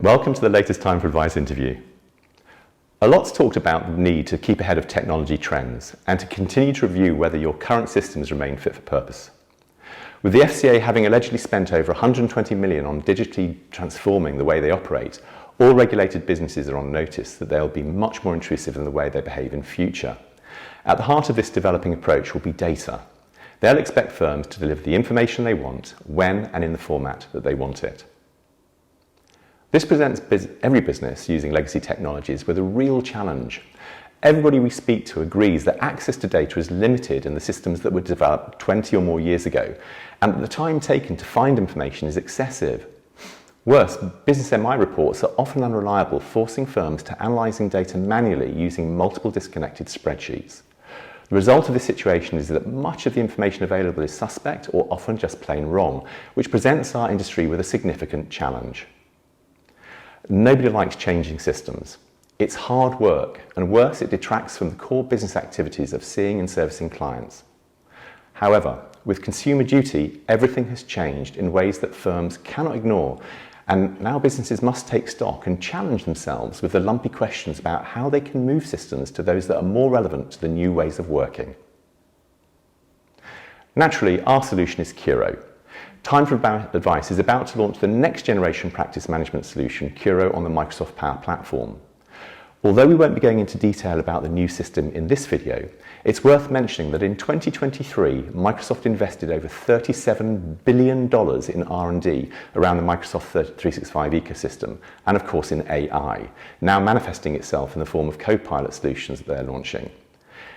Welcome to the latest Time for Advice interview. A lot's talked about the need to keep ahead of technology trends and to continue to review whether your current systems remain fit for purpose. With the FCA having allegedly spent over 120 million on digitally transforming the way they operate, all regulated businesses are on notice that they'll be much more intrusive in the way they behave in future. At the heart of this developing approach will be data. They'll expect firms to deliver the information they want, when and in the format that they want it. This presents every business using legacy technologies with a real challenge. Everybody we speak to agrees that access to data is limited in the systems that were developed 20 or more years ago, and that the time taken to find information is excessive. Worse, business MI reports are often unreliable, forcing firms to analysing data manually using multiple disconnected spreadsheets. The result of this situation is that much of the information available is suspect or often just plain wrong, which presents our industry with a significant challenge. Nobody likes changing systems. It's hard work, and worse, it detracts from the core business activities of seeing and servicing clients. However, with Consumer Duty, everything has changed in ways that firms cannot ignore, and now businesses must take stock and challenge themselves with the lumpy questions about how they can move systems to those that are more relevant to the new ways of working. Naturally, our solution is CURO. Time for Advice is about to launch the next generation practice management solution, CURO, on the Microsoft Power Platform. Although we won't be going into detail about the new system in this video, it's worth mentioning that in 2023, Microsoft invested over $37 billion in R&D around the Microsoft 365 ecosystem, and of course in AI, now manifesting itself in the form of Copilot solutions that they're launching.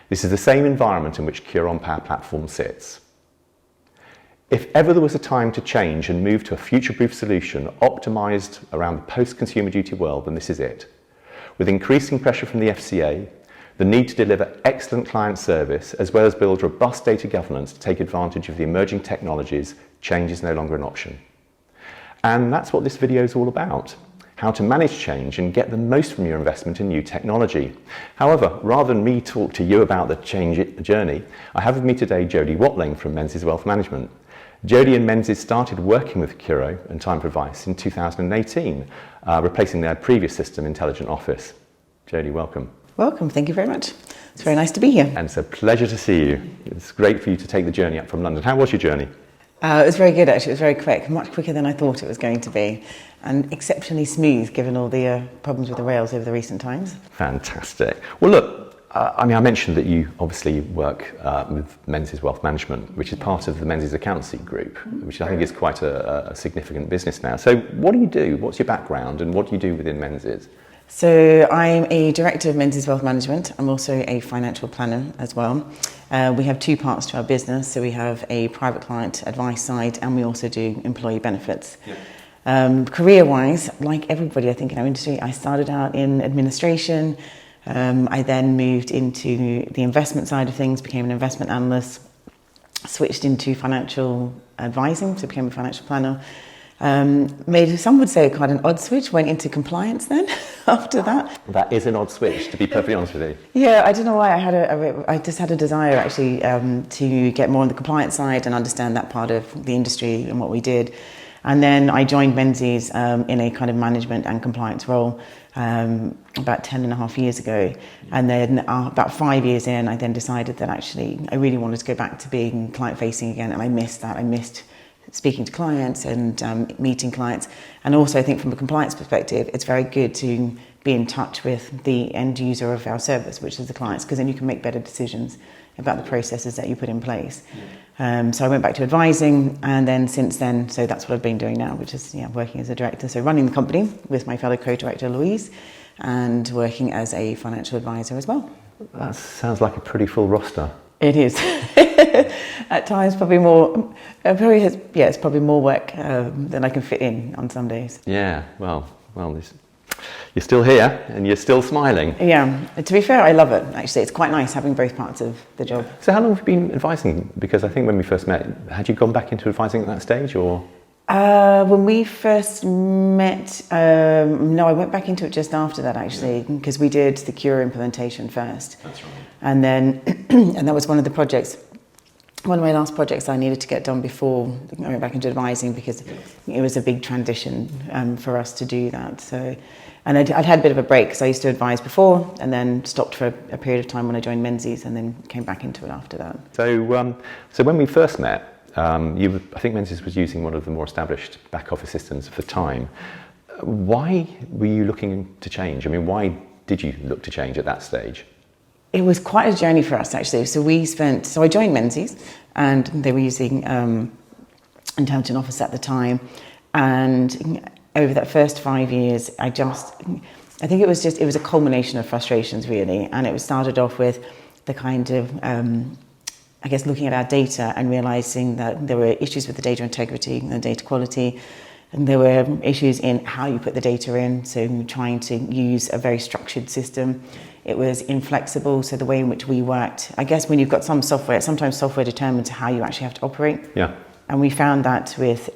This is the same environment in which CURO on Power Platform sits. If ever there was a time to change and move to a future-proof solution optimised around the post-Consumer Duty world, then this is it. With increasing pressure from the FCA, the need to deliver excellent client service, as well as build robust data governance to take advantage of the emerging technologies, change is no longer an option. And that's what this video is all about. How to manage change and get the most from your investment in new technology. However, rather than me talk to you about the change journey, I have with me today Jodie Watling from Menzies Wealth Management. Jodie and Menzies started working with CURO and Time for Advice in 2018, replacing their previous system, Intelligent Office. Jodie, welcome. Welcome, thank you very much. It's very nice to be here. And it's a pleasure to see you. It's great for you to take the journey up from London. How was your journey? It was very good, actually. It was very quick, much quicker than I thought it was going to be, and exceptionally smooth given all the problems with the rails over the recent times. Fantastic. Well, look, I mentioned that you obviously work with Menzies Wealth Management, which is part of the Menzies Accountancy Group, which I think is quite a significant business now. So what do you do? What's your background and what do you do within Menzies? So I'm a director of Menzies Wealth Management. I'm also a financial planner as well. We have two parts to our business. So we have a private client advice side and we also do employee benefits. Yeah. Career-wise, like everybody I think in our industry, I started out in administration. I then moved into the investment side of things, became an investment analyst, switched into financial advising, so became a financial planner. Made, some would say, quite an odd switch, went into compliance then after that. That is an odd switch, to be perfectly honest with you. Yeah, I don't know why. I just had a desire actually to get more on the compliance side and understand that part of the industry and what we did. And then I joined Menzies in a kind of management and compliance role about 10.5 years ago. And then about 5 years in, I then decided that actually I really wanted to go back to being client-facing again, and I missed that. I missed speaking to clients and meeting clients. And also I think from a compliance perspective, it's very good to be in touch with the end user of our service, which is the clients, because then you can make better decisions about the processes that you put in place. So I went back to advising, and then since then, so that's what I've been doing now, which is working as a director. So running the company with my fellow co-director Louise, and working as a financial advisor as well. That sounds like a pretty full roster. It is. At times, probably more. It's probably more work than I can fit in on some days. Yeah. Well. You're still here and you're still smiling. Yeah. To be fair, I love it. Actually, it's quite nice having both parts of the job. So how long have you been advising? Because I think when we first met, had you gone back into advising at that stage, or? When we first met, no, I went back into it just after that actually, because we did the CURO implementation first. That's right. And then, and that was one of the projects one of my last projects I needed to get done before I went back into advising, because it was a big transition for us to do that. So, and I'd had a bit of a break because I used to advise before, and then stopped for a period of time when I joined Menzies, and then came back into it after that. So, so when we first met, I think Menzies was using one of the more established back office systems for time. Why were you looking to change? I mean, why did you look to change at that stage? It was quite a journey for us, actually. So I joined Menzies, and they were using Intelligent Office at the time. And over that first 5 years, I think it was a culmination of frustrations, really. And it started off with the kind of, I guess, looking at our data and realizing that there were issues with the data integrity and data quality. And there were issues in how you put the data in, so trying to use a very structured system. It was inflexible, so the way in which we worked. I guess when you've got some software, sometimes software determines how you actually have to operate. Yeah. And we found that with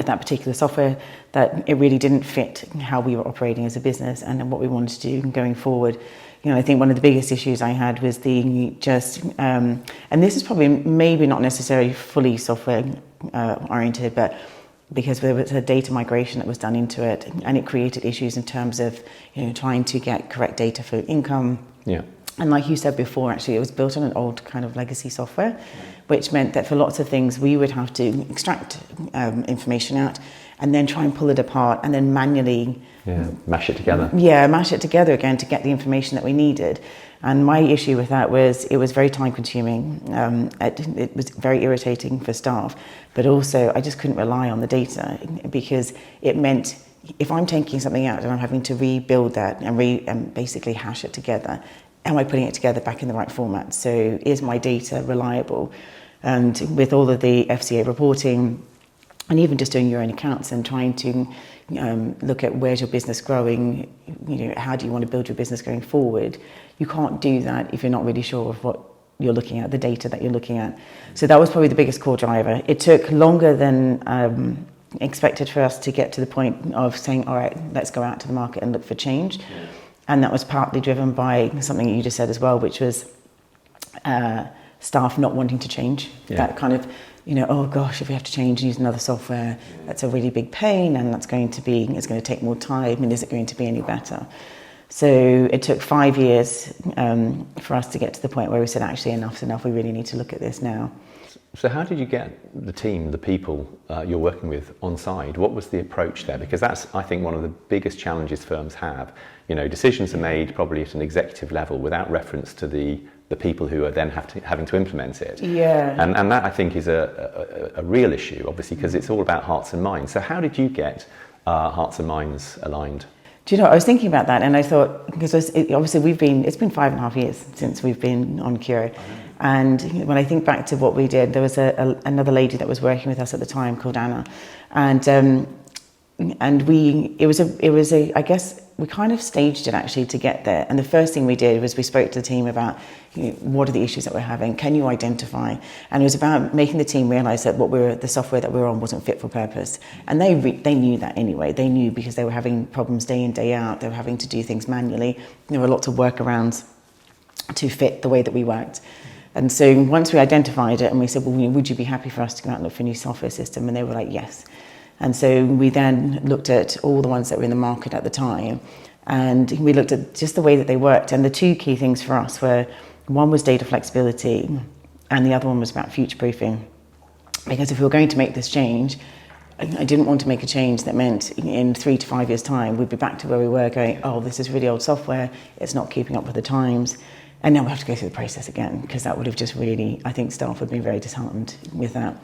that particular software, that it really didn't fit how we were operating as a business and what we wanted to do going forward. You know, I think one of the biggest issues I had was and this is probably maybe not necessarily fully software oriented, but because there was a data migration that was done into it, and it created issues in terms of, you know, trying to get correct data for income. Yeah. And like you said before, actually, it was built on an old kind of legacy software, which meant that for lots of things we would have to extract information out and then try and pull it apart and then manually mash it together. Yeah, mash it together again to get the information that we needed. And my issue with that was it was very time consuming. It was very irritating for staff, but also I just couldn't rely on the data, because it meant if I'm taking something out and I'm having to rebuild that and basically hash it together, am I putting it together back in the right format? So is my data reliable? And with all of the FCA reporting, and even just doing your own accounts and trying to look at where's your business growing, you know, how do you want to build your business going forward? You can't do that if you're not really sure of what you're looking at, the data that you're looking at. So that was probably the biggest core driver. It took longer than expected for us to get to the point of saying, all right, let's go out to the market and look for change. Yeah. And that was partly driven by something you just said as well, which was staff not wanting to change. Yeah. That kind of, you know, oh gosh, if we have to change and use another software, that's a really big pain, and it's going to take more time, and is it going to be any better? So it took 5 years for us to get to the point where we said, actually, enough's enough, we really need to look at this now. So how did you get the team, the people you're working with on side? What was the approach there? Because that's, I think, one of the biggest challenges firms have. You know, decisions are made probably at an executive level without reference to the people who are then having to implement it. Yeah. And that, I think, is a real issue, obviously, because it's all about hearts and minds. So how did you get hearts and minds aligned? Do you know, I was thinking about that, and I thought, because obviously it's been 5.5 years since we've been on CURO. And when I think back to what we did, there was another lady that was working with us at the time called Anna, and I guess we kind of staged it actually to get there. And the first thing we did was we spoke to the team about, you know, what are the issues that we're having? Can you identify? And it was about making the team realise that the software that we were on wasn't fit for purpose. And they knew that anyway. They knew, because they were having problems day in, day out. They were having to do things manually. There were lots of workarounds to fit the way that we worked. And so once we identified it and we said, well, would you be happy for us to go out and look for a new software system? And they were like, yes. And so we then looked at all the ones that were in the market at the time, and we looked at just the way that they worked. And the two key things for us were, one was data flexibility, and the other one was about future-proofing. Because if we were going to make this change, I didn't want to make a change that meant in 3 to 5 years' time, we'd be back to where we were going, oh, this is really old software, it's not keeping up with the times. And now we have to go through the process again, because that would have just really, I think staff would be very disheartened with that.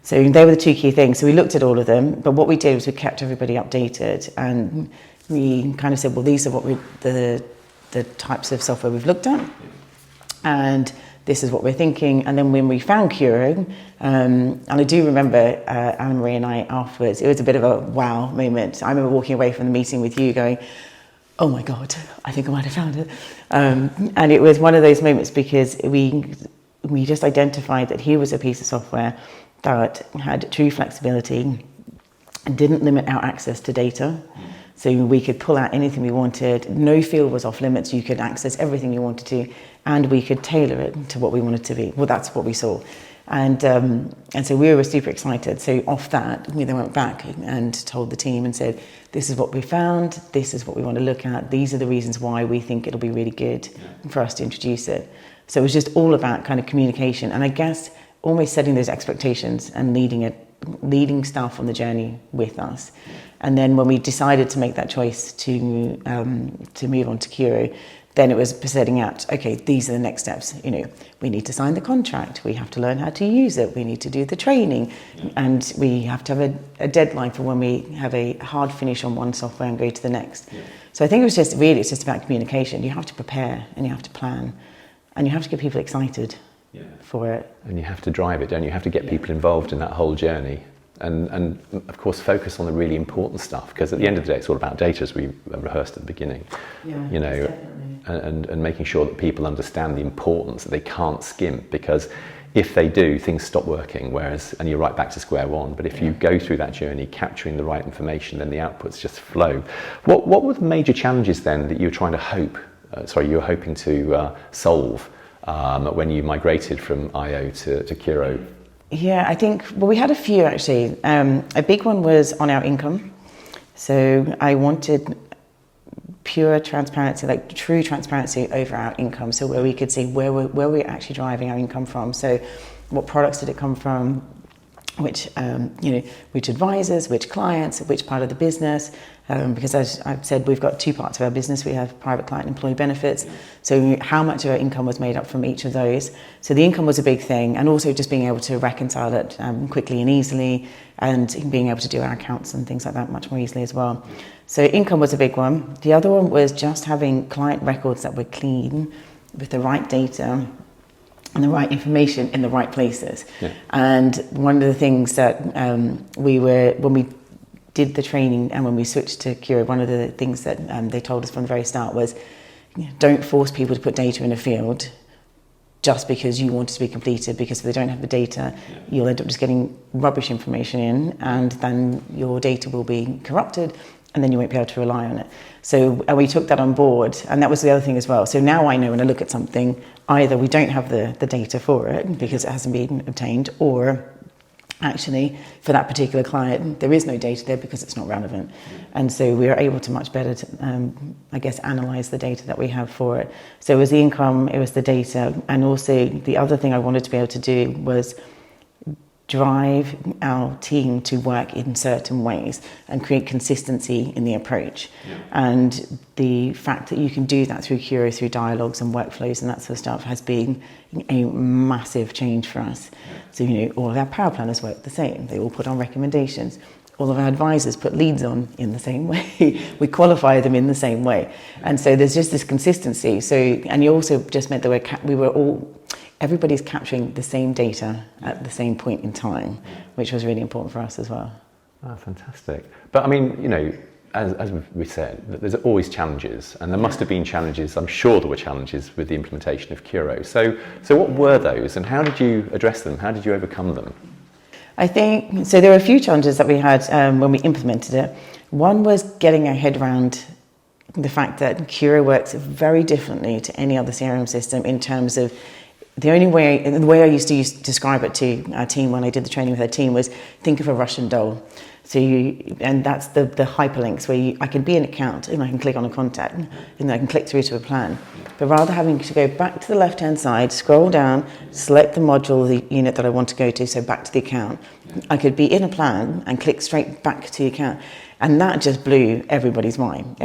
So they were the two key things. So we looked at all of them, but what we did was we kept everybody updated, and we kind of said, well, these are the types of software we've looked at, and this is what we're thinking. And then when we found CURO, and I do remember Anne-Marie and I afterwards, it was a bit of a wow moment. I remember walking away from the meeting with you going, oh my God, I think I might have found it. And it was one of those moments, because we just identified that here was a piece of software that had true flexibility and didn't limit our access to data. So we could pull out anything we wanted. No field was off limits. You could access everything you wanted to, and we could tailor it to what we wanted to be. Well, that's what we saw. And so we were super excited. So off that, we then went back and told the team and said, this is what we found, this is what we want to look at, these are the reasons why we think it'll be really good for us to introduce it. So it was just all about kind of communication, and I guess almost setting those expectations and leading staff on the journey with us. And then when we decided to make that choice to move on to CURO, then it was setting out, okay, these are the next steps. You know, we need to sign the contract, we have to learn how to use it, we need to do the training, and we have to have a deadline for when we have a hard finish on one software and go to the next. So I think it's just about communication. You have to prepare and you have to plan and you have to get people excited for it. And you have to drive it, don't you? You have to get people involved in that whole journey. And of course focus on the really important stuff, because at the end of the day it's all about data, as we rehearsed at the beginning. You know, and making sure that people understand the importance, that they can't skimp, because if they do, things stop working, and you're right back to square one. But if you go through that journey capturing the right information, then the outputs just flow. What were the major challenges then that you were hoping to solve when you migrated from IO to CURO? Yeah, I think, well, we had a few actually. A big one was on our income. So I wanted pure transparency, like true transparency over our income. So where we could see where we're actually driving our income from. So what products did it come from? Which advisors, which clients, which part of the business, because as I've said, we've got two parts of our business. We have private client and employee benefits. So how much of our income was made up from each of those? So the income was a big thing, and also just being able to reconcile it quickly and easily, and being able to do our accounts and things like that much more easily as well. So income was a big one. The other one was just having client records that were clean, with the right data and the right information in the right places. And one of the things that when we did the training and when we switched to CURO, one of the things that they told us from the very start was, don't force people to put data in a field just because you want it to be completed, because if they don't have the data, you'll end up just getting rubbish information in, and then your data will be corrupted, and then you won't be able to rely on it. So we took that on board, and that was the other thing as well. So now I know when I look at something, either we don't have the data for it because it hasn't been obtained, or actually for that particular client there is no data there because it's not relevant. And so we are able to much better analyse the data that we have for it. So it was the income, it was the data, and also the other thing I wanted to be able to do was drive our team to work in certain ways and create consistency in the approach. And the fact that you can do that through CURO, through dialogues and workflows and that sort of stuff, has been a massive change for us. So, all of our power planners work the same. They all put on recommendations. All of our advisors put leads on in the same way. We qualify them in the same way. And so there's just this consistency. So, and you also just meant that everybody's capturing the same data at the same point in time, which was really important for us as well. Oh, fantastic. But I mean, as we said, there's always challenges, and there must have been challenges, I'm sure there were challenges with the implementation of CURO. So what were those, and how did you address them? How did you overcome them? I think, so there were a few challenges that we had when we implemented it. One was getting our head around the fact that CURO works very differently to any other CRM system in terms of the way I used to describe it to our team when I did the training with our team was, think of a Russian doll. And that's the hyperlinks where I can be an account and I can click on a contact and I can click through to a plan. But rather having to go back to the left-hand side, scroll down, select the module, the unit that I want to go to, so back to the account. I could be in a plan and click straight back to the account. And that just blew everybody's mind.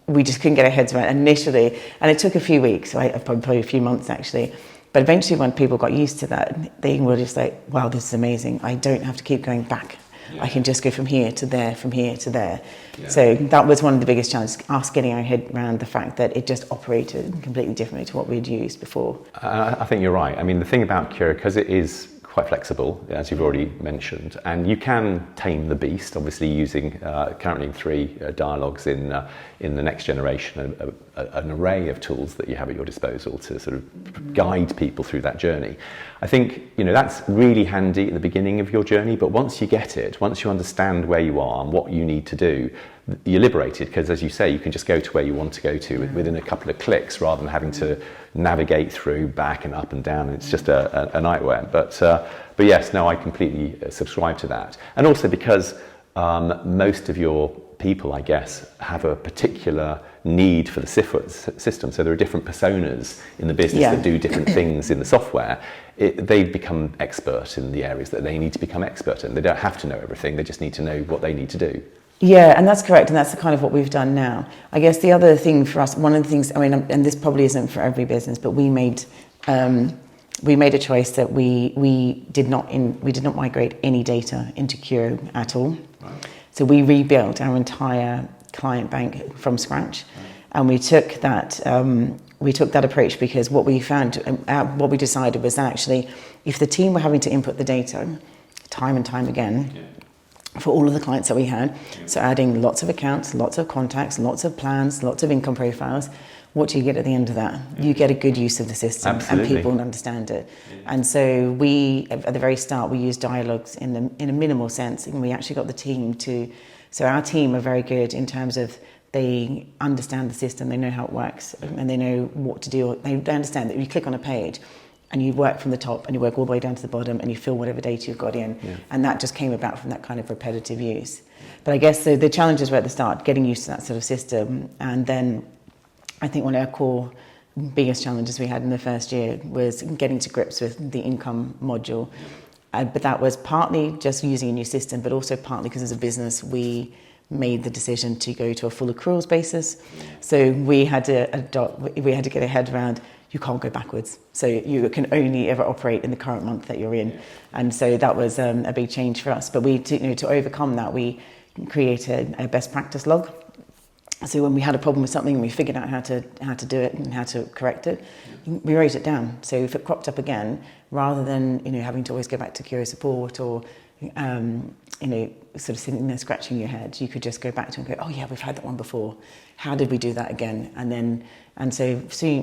We just couldn't get our heads around it initially, and it took a few weeks, right? Probably a few months actually. But eventually when people got used to that, they were just like, wow, this is amazing. I don't have to keep going back. I can just go from here to there, from here to there. So that was one of the biggest challenges, us getting our head around the fact that it just operated completely differently to what we'd used before. I think you're right. I mean, the thing about CURO, because it is quite flexible, as you've already mentioned, and you can tame the beast, obviously using currently 3 dialogues in the next generation, an array of tools that you have at your disposal to sort of guide people through that journey. I think, that's really handy at the beginning of your journey, but once you get it, once you understand where you are and what you need to do, you're liberated, because as you say, you can just go to where you want to go to within a couple of clicks rather than having to navigate through back and up and down. It's just a nightmare. But yes, no, I completely subscribe to that. And also because most of your people, I guess, have a particular need for the system. So there are different personas in the business that do different things in the software. They become expert in the areas that they need to become expert in. They don't have to know everything. They just need to know what they need to do. Yeah, and that's correct, and that's the kind of what we've done now. I guess the other thing for us, one of the things, and this probably isn't for every business, but we made a choice that we did not migrate any data into CURO at all. Right. So we rebuilt our entire client bank from scratch, and we took that approach because what we found, what we decided was that actually, if the team were having to input the data time and time again. Yeah. For all of the clients that we had, so adding lots of accounts, lots of contacts, lots of plans, lots of income profiles, what do you get at the end of that? You get a good use of the system. Absolutely. And people understand it. And so we, at the very start, we used dialogues in a minimal sense, and we actually got the team so our team are very good in terms of they understand the system, they know how it works, and they know what to do. They understand that if you click on a page, and you work from the top and you work all the way down to the bottom and you fill whatever data you've got in. Yeah. And that just came about from that kind of repetitive use. But I guess the challenges were at the start, getting used to that sort of system. And then I think one of our core biggest challenges we had in the first year was getting to grips with the income module. But that was partly just using a new system, but also partly because as a business we made the decision to go to a full accruals basis. So we had to get our head around, you can't go backwards. So you can only ever operate in the current month that you're in. Yeah. And so that was a big change for us. But to overcome that, we created a best practice log. So when we had a problem with something and we figured out how to do it and how to correct it, we wrote it down. So if it cropped up again, rather than having to always go back to CURO support or sort of sitting there scratching your head, you could just go back to it and go, oh yeah, we've had that one before. How did we do that again? And so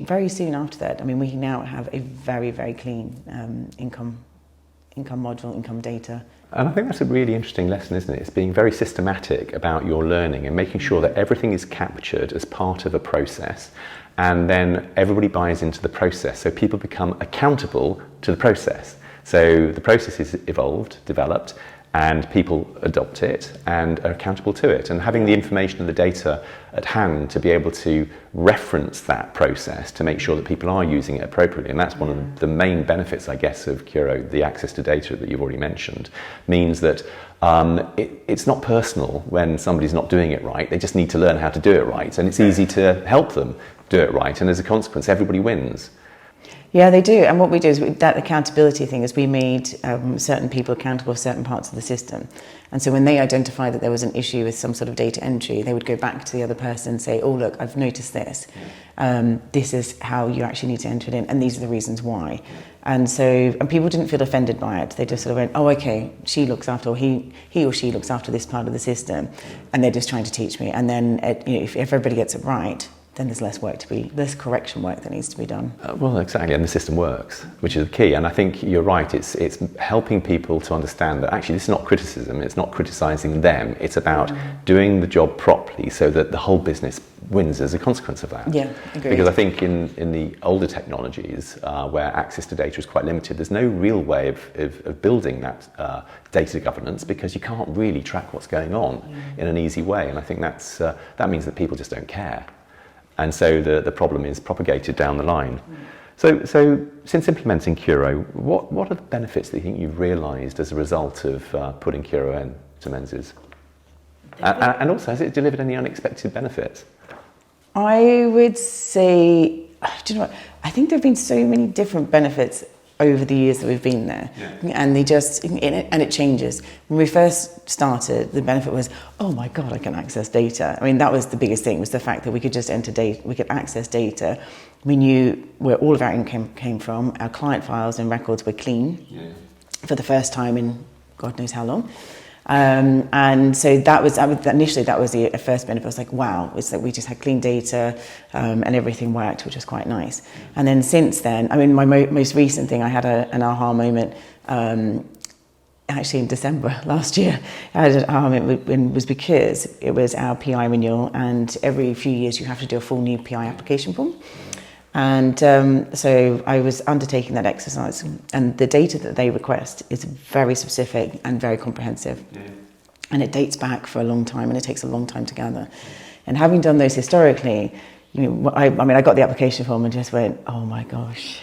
very soon after that, we now have a very, very clean income module, income data. And I think that's a really interesting lesson, isn't it? It's being very systematic about your learning and making sure that everything is captured as part of a process, and then everybody buys into the process, so people become accountable to the process. So the process is developed, and people adopt it and are accountable to it. And having the information and the data at hand to be able to reference that process to make sure that people are using it appropriately. And that's one of the main benefits, I guess, of CURO, the access to data that you've already mentioned, means that it's not personal when somebody's not doing it right. They just need to learn how to do it right. And it's easy to help them do it right. And as a consequence, everybody wins. Yeah, they do. And what we do is that accountability thing is we made certain people accountable for certain parts of the system. And so when they identified that there was an issue with some sort of data entry, they would go back to the other person and say, oh, look, I've noticed this. This is how you actually need to enter it in, and these are the reasons why. And people didn't feel offended by it. They just sort of went, oh, okay, she looks after, or he or she looks after this part of the system, and they're just trying to teach me. And then if everybody gets it right, then there's less correction work that needs to be done. Well, exactly, and the system works, which is the key. And I think you're right, it's helping people to understand that actually this is not criticism, it's not criticising them, it's about doing the job properly so that the whole business wins as a consequence of that. Yeah, agreed. Because I think in the older technologies, where access to data is quite limited, there's no real way of building that data governance, because you can't really track what's going on in an easy way. And I think that means that people just don't care. And so the problem is propagated down the line. So since implementing CURO, what are the benefits that you think you've realised as a result of putting CURO into Menzies? And also, has it delivered any unexpected benefits? I would say, do you know what? I think there have been so many different benefits over the years that we've been there, and it changes. When we first started, the benefit was, oh my God, I can access data. That was the biggest thing, was the fact that we could just enter data, we could access data. We knew where all of our income came from. Our client files and records were clean. for the first time in God knows how long. And so that was initially the first benefit. I was like, wow, it's like we just had clean data and everything worked, which was quite nice. And then since then, I mean, my most recent thing, I had an aha moment actually in December last year. I had an aha moment, and was because it was our PI renewal, and every few years you have to do a full new PI application form. And so I was undertaking that exercise, and the data that they request is very specific and very comprehensive. Yeah. And it dates back for a long time, and it takes a long time to gather. And having done those historically, I got the application form and just went, oh my gosh,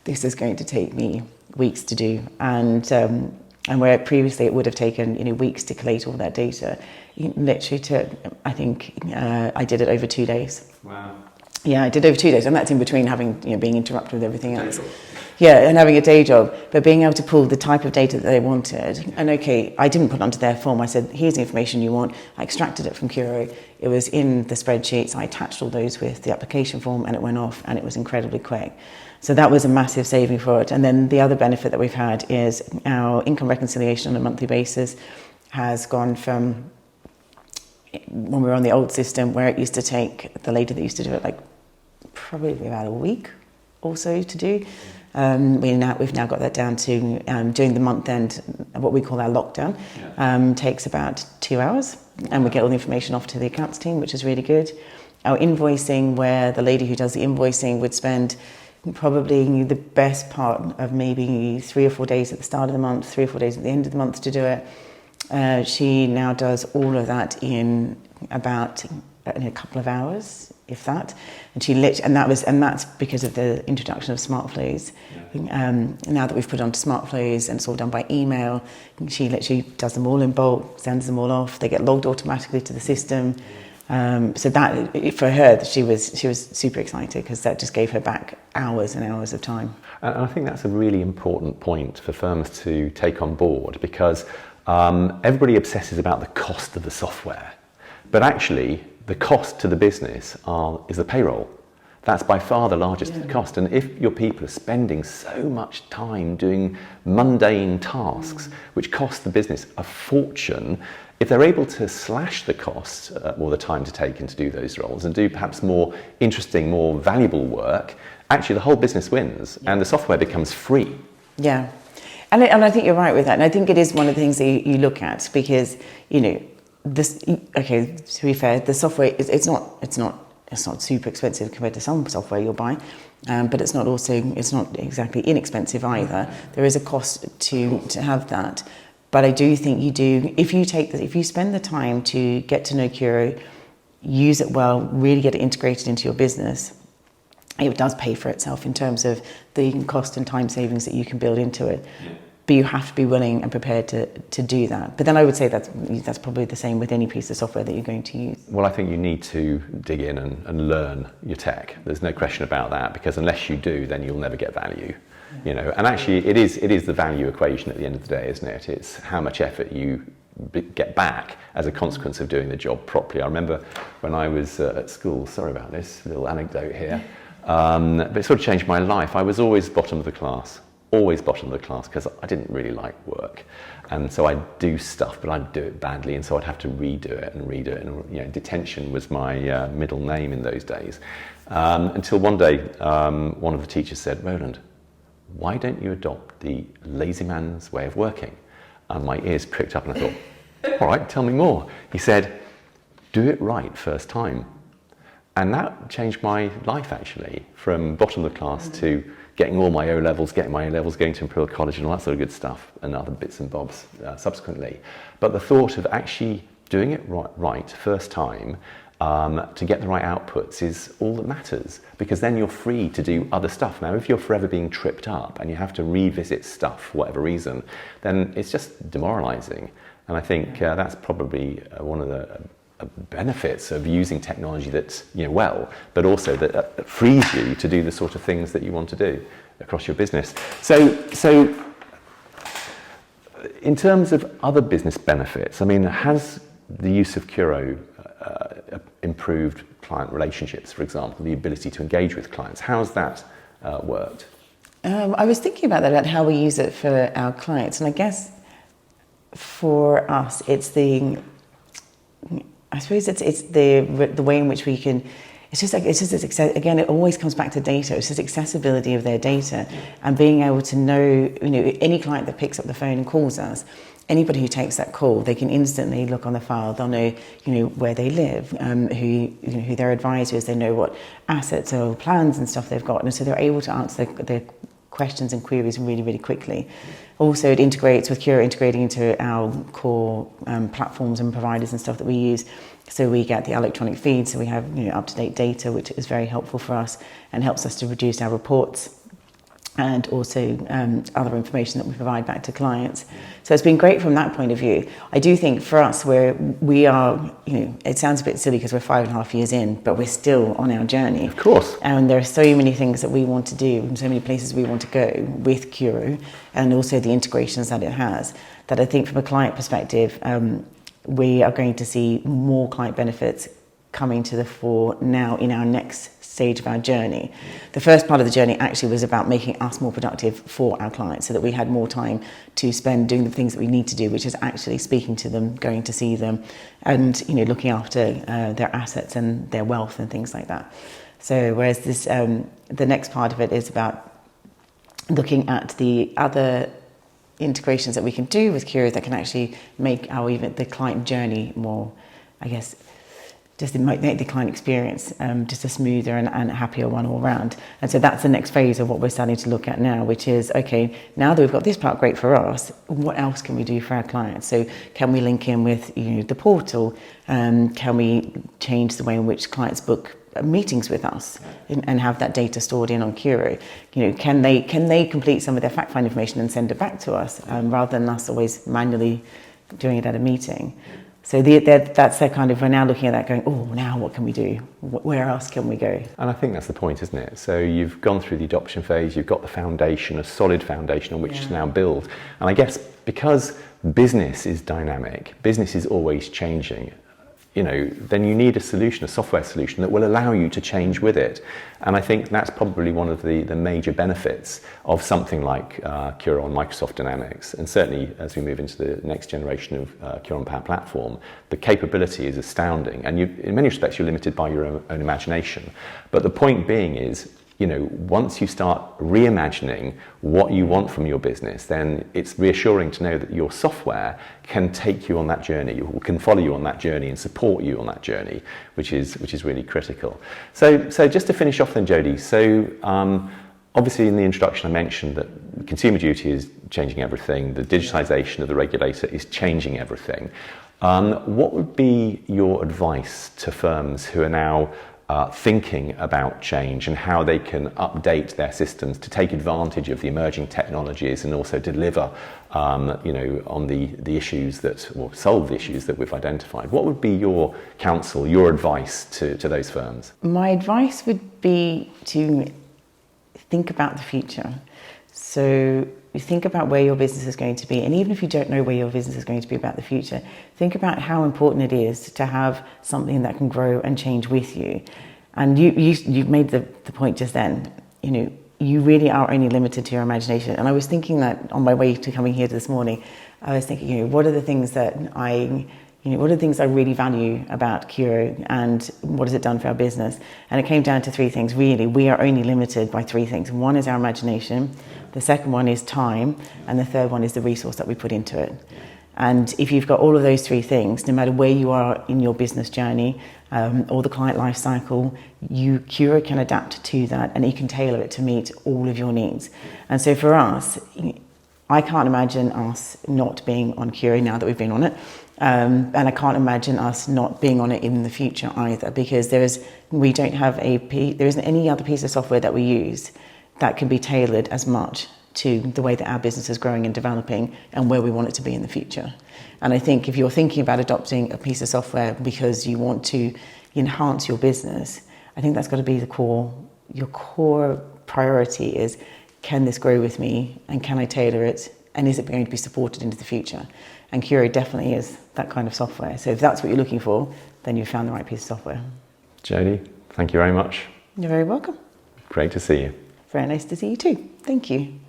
this is going to take me weeks to do. And where previously it would have taken weeks to collate all that data, it literally took, I think I did it over 2 days. Wow. Yeah, I did over 2 days, and that's in between having, being interrupted with everything else. Yeah, and having a day job, but being able to pull the type of data that they wanted. And okay, I didn't put it onto their form. I said, here's the information you want. I extracted it from CURO. It was in the spreadsheets. I attached all those with the application form, and it went off, and it was incredibly quick. So that was a massive saving for it. And then the other benefit that we've had is our income reconciliation on a monthly basis has gone from, when we were on the old system, where it used to take the lady that used to do it probably about a week or so to do. We've now got that down to doing the month end, what we call our lockdown, takes about 2 hours, and we get all the information off to the accounts team, which is really good. Our invoicing, where the lady who does the invoicing would spend probably the best part of maybe 3 or 4 days at the start of the month, 3 or 4 days at the end of the month to do it. She now does all of that in about a couple of hours, if that. And that's because of the introduction of smart flows. Now that we've put on to smart flows and it's all done by email, she literally does them all in bulk, sends them all off. They get logged automatically to the system. So that, for her, she was super excited, because that just gave her back hours and hours of time. And I think that's a really important point for firms to take on board, because everybody obsesses about the cost of the software, but actually the cost to the business is the payroll. That's by far the largest cost. And if your people are spending so much time doing mundane tasks, which cost the business a fortune, if they're able to slash the cost or the time to take in to do those roles and do perhaps more interesting, more valuable work, actually the whole business wins and the software becomes free. Yeah. And I think you're right with that. And I think it is one of the things that you look at, because, to be fair, the software it's not super expensive compared to some software you'll buy, but it's not exactly inexpensive either. There is a cost to have that, but I do think if you spend the time to get to know CURO, use it well, really get it integrated into your business, it does pay for itself in terms of the cost and time savings that you can build into it. But you have to be willing and prepared to do that. But then I would say that's probably the same with any piece of software that you're going to use. Well, I think you need to dig in and learn your tech. There's no question about that, because unless you do, then you'll never get value. And actually it is the value equation at the end of the day, isn't it? It's how much effort you get back as a consequence of doing the job properly. I remember when I was at school, sorry about this little anecdote here, but it sort of changed my life. I was always bottom of the class. Always bottom of the class, because I didn't really like work, and so I'd do stuff, but I'd do it badly, and so I'd have to redo it. And detention was my middle name in those days. Until one day, one of the teachers said, "Roland, why don't you adopt the lazy man's way of working?" And my ears pricked up, and I thought, "All right, tell me more." He said, "Do it right first time," and that changed my life actually, from bottom of the class to getting all my O-levels, going to Imperial College and all that sort of good stuff, and other bits and bobs subsequently. But the thought of actually doing it right first time to get the right outputs is all that matters, because then you're free to do other stuff. Now, if you're forever being tripped up and you have to revisit stuff for whatever reason, then it's just demoralizing. And I think that's probably one of the benefits of using technology that's but also that frees you to do the sort of things that you want to do across your business. So in terms of other business benefits, I mean, has the use of CURO improved client relationships, for example, the ability to engage with clients? How's that worked? I was thinking about that, about how we use it for our clients, and I guess for us, it's the way in which we can. Again, it always comes back to data. It's just accessibility of their data, and being able to know, any client that picks up the phone and calls us, anybody who takes that call, they can instantly look on the file. They'll know, where they live, who their advisor is. They know what assets or plans and stuff they've got, and so they're able to answer their questions and queries really, really quickly. Also, it integrates with CURO, integrating into our core platforms and providers and stuff that we use. So we get the electronic feed, so we have up-to-date data, which is very helpful for us and helps us to reduce our reports, and also other information that we provide back to clients. So it's been great from that point of view. I do think for us, we are, it sounds a bit silly because we're 5.5 years in, but we're still on our journey. Of course. And there are so many things that we want to do and so many places we want to go with CURO, and also the integrations that it has, that I think from a client perspective, we are going to see more client benefits coming to the fore now in our next stage of our journey. The first part of the journey actually was about making us more productive for our clients, so that we had more time to spend doing the things that we need to do, which is actually speaking to them, going to see them, and looking after their assets and their wealth and things like that. So whereas this the next part of it is about looking at the other integrations that we can do with CURO that can actually make even the client journey more, I guess, just make the client experience just a smoother and a happier one all around. And so that's the next phase of what we're starting to look at now, which is, okay, now that we've got this part great for us, what else can we do for our clients? So can we link in with the portal? Can we change the way in which clients book meetings with us and have that data stored in on CURO? Can they complete some of their fact find information and send it back to us rather than us always manually doing it at a meeting? So that's their kind of, we're now looking at that going, oh, now what can we do? Where else can we go? And I think that's the point, isn't it? So you've gone through the adoption phase, you've got the foundation, a solid foundation on which to now build. And I guess because business is dynamic, business is always changing, then you need a solution, a software solution that will allow you to change with it. And I think that's probably one of the major benefits of something like CURO on Microsoft Dynamics. And certainly as we move into the next generation of CURO on Power Platform, the capability is astounding. And in many respects, you're limited by your own imagination. But the point being is, once you start reimagining what you want from your business, then it's reassuring to know that your software can take you on that journey, or can follow you on that journey and support you on that journey, which is really critical. So just to finish off then, Jodie, so obviously in the introduction I mentioned that Consumer Duty is changing everything, the digitization of the regulator is changing everything. What would be your advice to firms who are now thinking about change and how they can update their systems to take advantage of the emerging technologies and also deliver, on the issues or solve the issues that we've identified? What would be your counsel, your advice to those firms? My advice would be to think about the future. So you think about where your business is going to be, and even if you don't know where your business is going to be about the future, think about how important it is to have something that can grow and change with you. And you made the point just then, you really are only limited to your imagination. And I was thinking that on my way to coming here this morning, I was thinking, what are the things that what are the things I really value about CURO, and what has it done for our business? And it came down to three things, really. We are only limited by three things. One is our imagination, the second one is time, and the third one is the resource that we put into it. And if you've got all of those three things, no matter where you are in your business journey or the client life cycle, CURO can adapt to that, and you can tailor it to meet all of your needs. And so for us, I can't imagine us not being on CURO now that we've been on it. And I can't imagine us not being on it in the future either, because there isn't any other piece of software that we use that can be tailored as much to the way that our business is growing and developing and where we want it to be in the future. And I think if you're thinking about adopting a piece of software because you want to enhance your business, I think that's got to be your core priority is, can this grow with me, and can I tailor it, and is it going to be supported into the future? And CURO definitely is that kind of software. So if that's what you're looking for, then you've found the right piece of software. Jodie, thank you very much. You're very welcome. Great to see you. Very nice to see you too. Thank you.